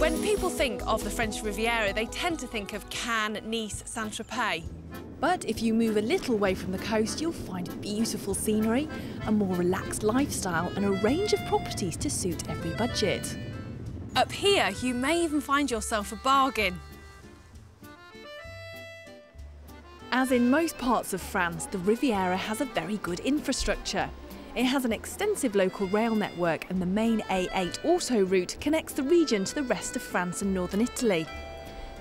When people think of the French Riviera, they tend to think of Cannes, Nice, Saint-Tropez. But if you move a little away from the coast, you'll find beautiful scenery, a more relaxed lifestyle and a range of properties to suit every budget. Up here, you may even find yourself a bargain. As in most parts of France, the Riviera has a very good infrastructure. It has an extensive local rail network and the main A8 auto route connects the region to the rest of France and northern Italy.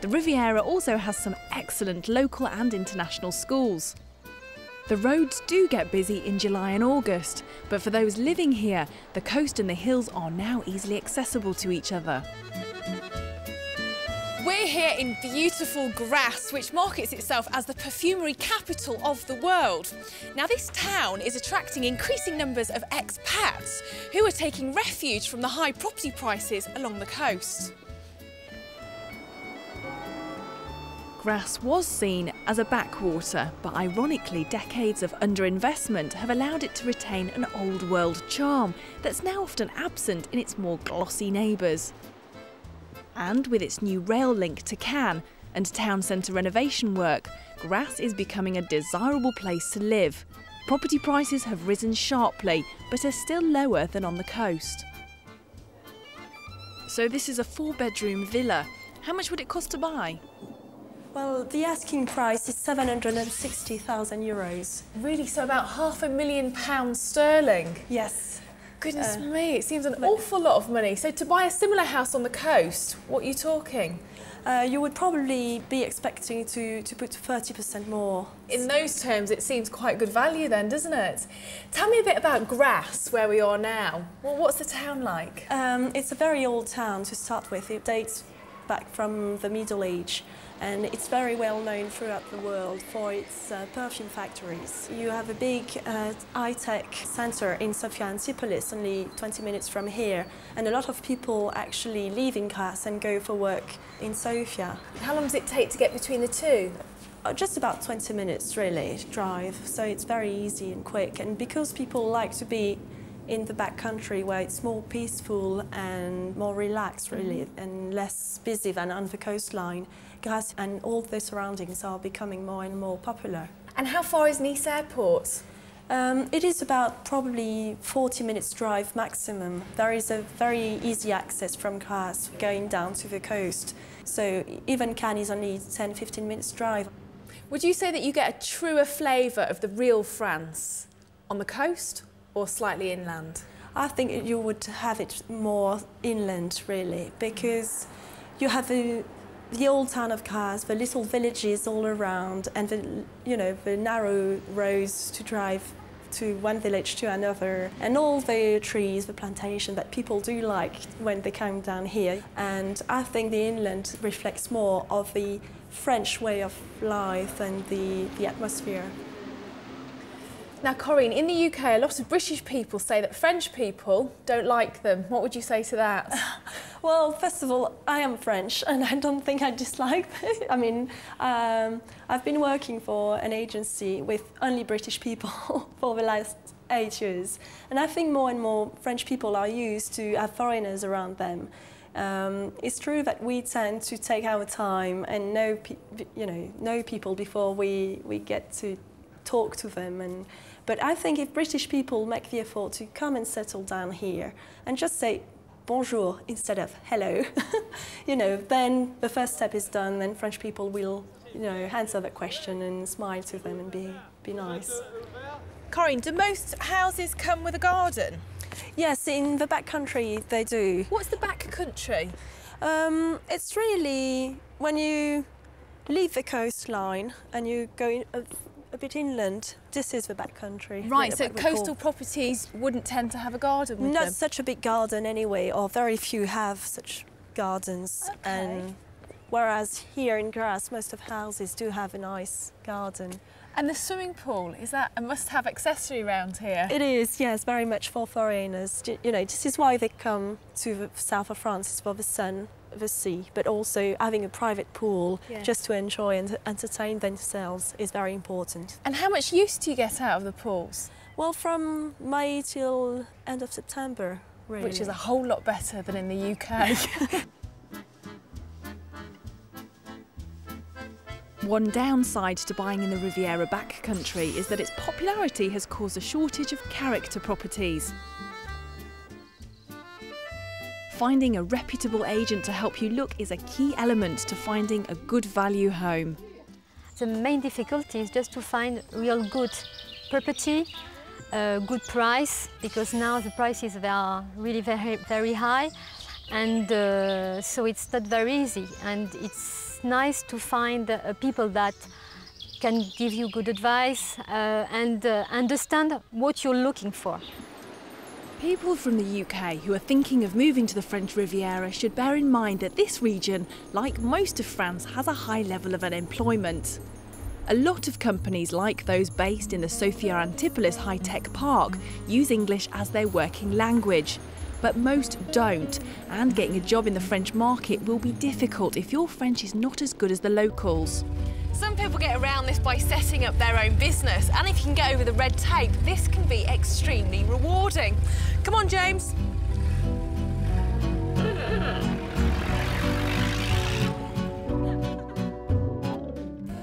The Riviera also has some excellent local and international schools. The roads do get busy in July and August, but for those living here, the coast and the hills are now easily accessible to each other. We're here in beautiful Grasse, which markets itself as the perfumery capital of the world. Now, this town is attracting increasing numbers of expats who are taking refuge from the high property prices along the coast. Grasse was seen as a backwater, but ironically decades of underinvestment have allowed it to retain an old-world charm that's now often absent in its more glossy neighbours. And with its new rail link to Cannes and town centre renovation work, Grasse is becoming a desirable place to live. Property prices have risen sharply, but are still lower than on the coast. So this is a 4-bedroom villa. How much would it cost to buy? Well, the asking price is €760,000. Really? So about £500,000 sterling? Yes. Goodness me, it seems an awful lot of money. So to buy a similar house on the coast, what are you talking? You would probably be expecting to put 30% more. In those terms, it seems quite good value then, doesn't it? Tell me a bit about Grasse, where we are now. Well, what's the town like? It's a very old town to start with. It dates back from the Middle Age. And it's very well known throughout the world for its perfume factories. You have a big high-tech centre in Sofia Antipolis, only 20 minutes from here, and a lot of people actually leave in Grasse and go for work in Sofia. How long does it take to get between the two? Just about 20 minutes really, drive, so it's very easy and quick. And because people like to be in the backcountry where it's more peaceful and more relaxed really, and less busy than on the coastline, Grasse and all the surroundings are becoming more and more popular. And how far is Nice airport? It is about probably 40 minutes drive maximum. There is a very easy access from Grasse going down to the coast. So even Cannes is only 10-15 minutes drive. Would you say that you get a truer flavour of the real France on the coast or slightly inland? I think you would have it more inland really, because you have the old town of Grasse, the little villages all around, and the narrow roads to drive to one village to another, and all the trees, the plantation that people do like when they come down here. And I think the inland reflects more of the French way of life and the atmosphere. Now, Corinne, in the UK, a lot of British people say that French people don't like them. What would you say to that? Well, first of all, I am French and I don't think I dislike them. I mean, I've been working for an agency with only British people for the last 8 years. And I think more and more French people are used to have foreigners around them. It's true that we tend to take our time and know people before we get to talk to them. But I think if British people make the effort to come and settle down here and just say bonjour instead of hello, then the first step is done, then French people will, answer that question and smile to them and be nice. Corinne, do most houses come with a garden? Yes, in the back country they do. What's the back country? It's really when you leave the coastline and you go a bit inland, this is the back country. Right, so coastal properties wouldn't tend to have a garden with them? Not such a big garden anyway, or very few have such gardens. Okay. And whereas here in Grasse, most of houses do have a nice garden. And the swimming pool, is that a must-have accessory around here? It is, yes, very much for foreigners. This is why they come to the south of France, is for the sun, the sea, but also having a private pool just to enjoy and entertain themselves is very important. And how much use do you get out of the pools? Well, from May till end of September, really. Which is a whole lot better than in the UK. One downside to buying in the Riviera backcountry is that its popularity has caused a shortage of character properties. Finding a reputable agent to help you look is a key element to finding a good value home. The main difficulty is just to find real good property, good price, because now the prices are really very high, and so it's not very easy. And it's nice to find people that can give you good advice and understand what you're looking for. People from the UK who are thinking of moving to the French Riviera should bear in mind that this region, like most of France, has a high level of unemployment. A lot of companies, like those based in the Sophia Antipolis high-tech park, use English as their working language. But most don't, and getting a job in the French market will be difficult if your French is not as good as the locals. Some people get around this by setting up their own business, and if you can get over the red tape, this can be extremely rewarding. Come on, James.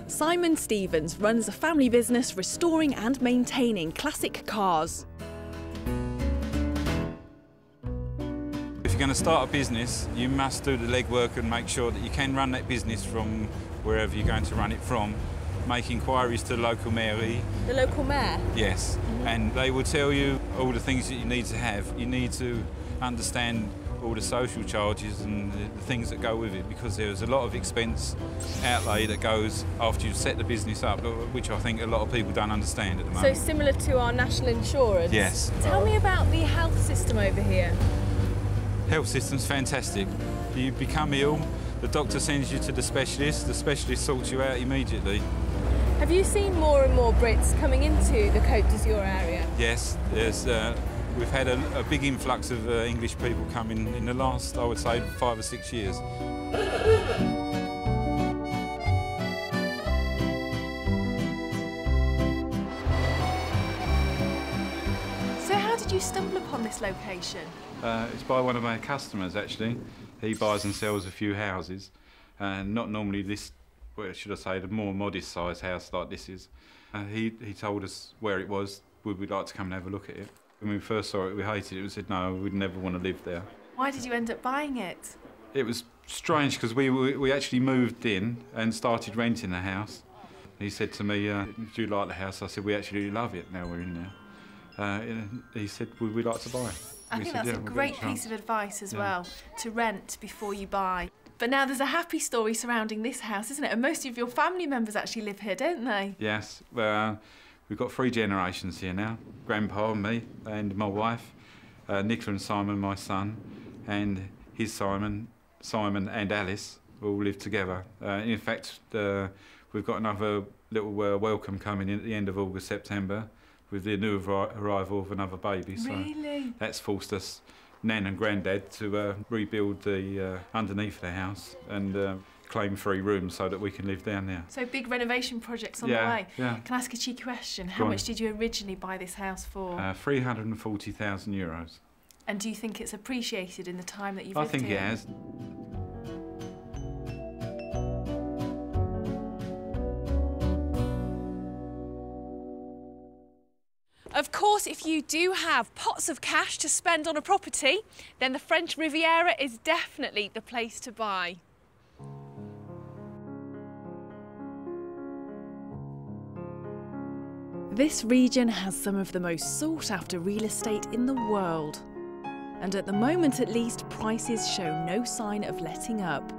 Simon Stevens runs a family business restoring and maintaining classic cars. If you're going to start a business, you must do the legwork and make sure that you can run that business from wherever you're going to run it from. Make inquiries to the local mairie. The local mayor? Yes, and they will tell you all the things that you need to have. You need to understand all the social charges and the things that go with it, because there's a lot of expense outlay that goes after you've set the business up, which I think a lot of people don't understand at the moment. So similar to our national insurance? Yes. Tell me about the health system over here. Health system's fantastic. You become ill, the doctor sends you to the specialist sorts you out immediately. Have you seen more and more Brits coming into the Côte d'Azur area? Yes, we've had a big influx of English people coming in the last, I would say, 5 or 6 years. So how did you stumble upon this location? It's by one of our customers, actually. He buys and sells a few houses, and not normally this, well, should I say, the more modest sized house like this is. He told us where it was. Would we like to come and have a look at it? When we first saw it, we hated it. We said, no, we'd never want to live there. Why did you end up buying it? It was strange because we actually moved in and started renting the house. He said to me, do you like the house? I said, we actually love it now we're in there. He said, would we like to buy it? I think that's a great piece of advice as well, to rent before you buy. But now there's a happy story surrounding this house, isn't it? And most of your family members actually live here, don't they? Yes. We've got 3 generations here now. Grandpa, me, and my wife. Nicola and Simon, my son, and his Simon and Alice all live together. In fact, we've got another little welcome coming in at the end of August, September, with the new arrival of another baby. Really? So that's forced us, Nan and Grandad, to rebuild the underneath the house and claim 3 rooms so that we can live down there. So big renovation projects on the way. Yeah. Can I ask a cheeky question? How much did you originally buy this house for? 340,000 euros. And do you think it's appreciated in the time that you've lived here? I think it has. Of course, if you do have pots of cash to spend on a property, then the French Riviera is definitely the place to buy. This region has some of the most sought-after real estate in the world. And at the moment at least, prices show no sign of letting up.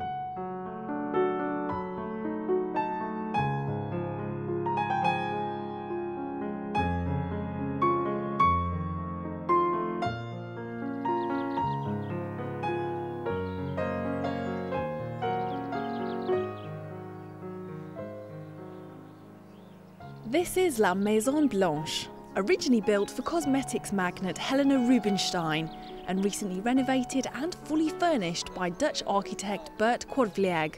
This is La Maison Blanche, originally built for cosmetics magnate Helena Rubinstein and recently renovated and fully furnished by Dutch architect Bert Kortvlieg.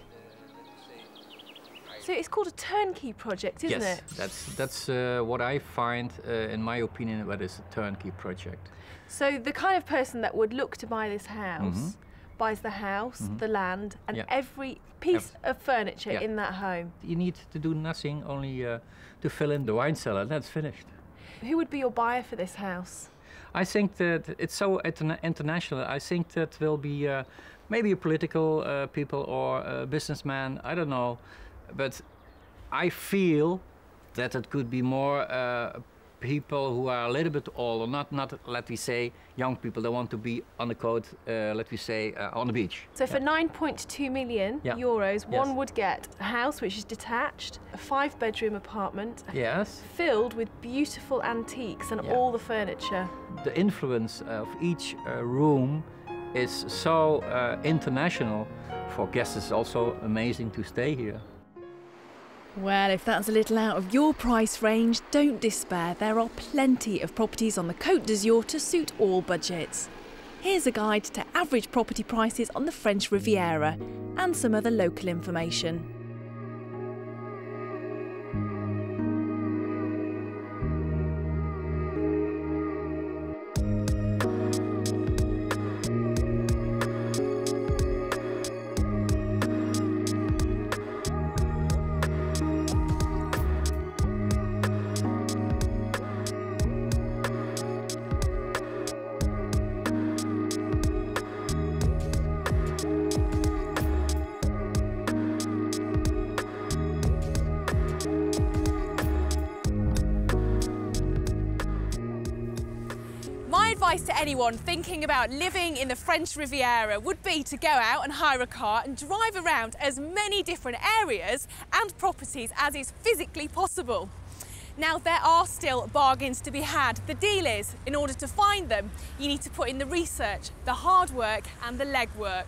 So it's called a turnkey project, isn't it? Yes, that's what I find, in my opinion, what is a turnkey project. So the kind of person that would look to buy this house, buys the house, the land, and Yeah. every piece of furniture Yeah. in that home. You need to do nothing, only to fill in the wine cellar. That's finished. Who would be your buyer for this house? I think that it's so international. I think that will be maybe a political people or a businessman. I don't know, but I feel that it could be more people who are a little bit older, not let me say young people that want to be on the coast, let me say on the beach. So for 9.2 million Yeah. euros, Yes. one would get a house which is detached, a 5-bedroom apartment, Yes. filled with beautiful antiques and Yeah. all the furniture. The influence of each room is so international. For guests, it's also amazing to stay here. Well, if that's a little out of your price range, don't despair. There are plenty of properties on the Côte d'Azur to suit all budgets. Here's a guide to average property prices on the French Riviera and some other local information. My advice to anyone thinking about living in the French Riviera would be to go out and hire a car and drive around as many different areas and properties as is physically possible. Now, there are still bargains to be had. The deal is, in order to find them, you need to put in the research, the hard work and the legwork.